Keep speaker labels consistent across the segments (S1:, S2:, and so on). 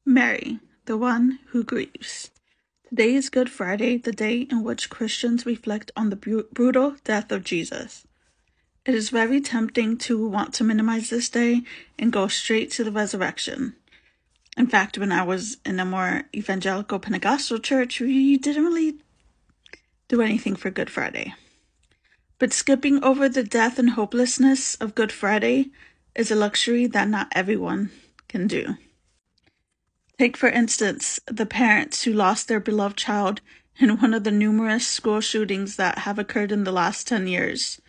S1: Mary, the one who grieves. Today is Good Friday, the day in which Christians reflect on the brutal death of Jesus. It is very tempting to want to minimize this day and go straight to the resurrection. In fact, when I was in a more evangelical Pentecostal church, we didn't really do anything for Good Friday. But skipping over the death and hopelessness of Good Friday is a luxury that not everyone can do. Take, for instance, the parents who lost their beloved child in one of the numerous school shootings that have occurred in the last 10 years,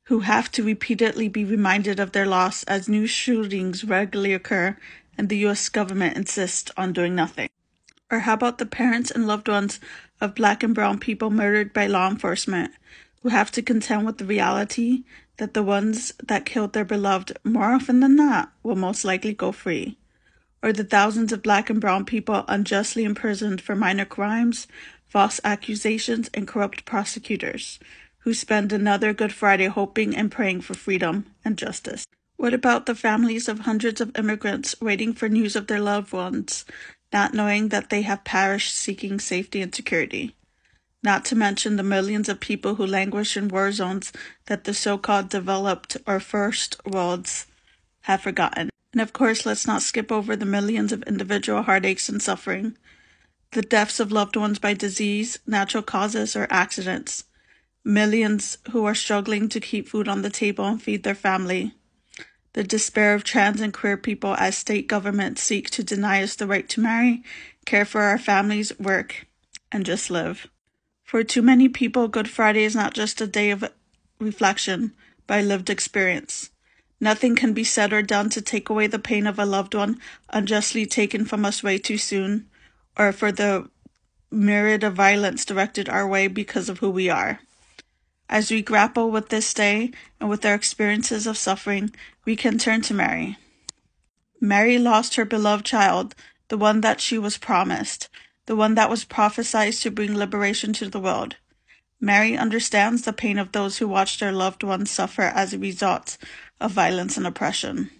S1: who have to repeatedly be reminded of their loss as new shootings regularly occur and the U.S. government insists on doing nothing. Or how about the parents and loved ones of Black and brown people murdered by law enforcement, who have to contend with the reality that the ones that killed their beloved more often than not will most likely go free? Or the thousands of Black and brown people unjustly imprisoned for minor crimes, false accusations, and corrupt prosecutors, who spend another Good Friday hoping and praying for freedom and justice? What about the families of hundreds of immigrants waiting for news of their loved ones, not knowing that they have perished seeking safety and security? Not to mention the millions of people who languish in war zones that the so-called developed or first worlds have forgotten. And of course, let's not skip over the millions of individual heartaches and suffering, the deaths of loved ones by disease, natural causes, or accidents, millions who are struggling to keep food on the table and feed their family, the despair of trans and queer people as state governments seek to deny us the right to marry, care for our families, work, and just live. For too many people, Good Friday is not just a day of reflection, but a lived experience. Nothing can be said or done to take away the pain of a loved one unjustly taken from us way too soon, or for the myriad of violence directed our way because of who we are. As we grapple with this day and with our experiences of suffering, we can turn to Mary. Mary lost her beloved child, the one that she was promised, the one that was prophesied to bring liberation to the world. Mary understands the pain of those who watch their loved ones suffer as a result of violence and oppression.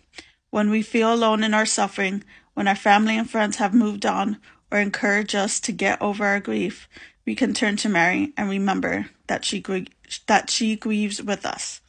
S1: When we feel alone in our suffering, when our family and friends have moved on or encourage us to get over our grief, we can turn to Mary and remember that she grieves with us.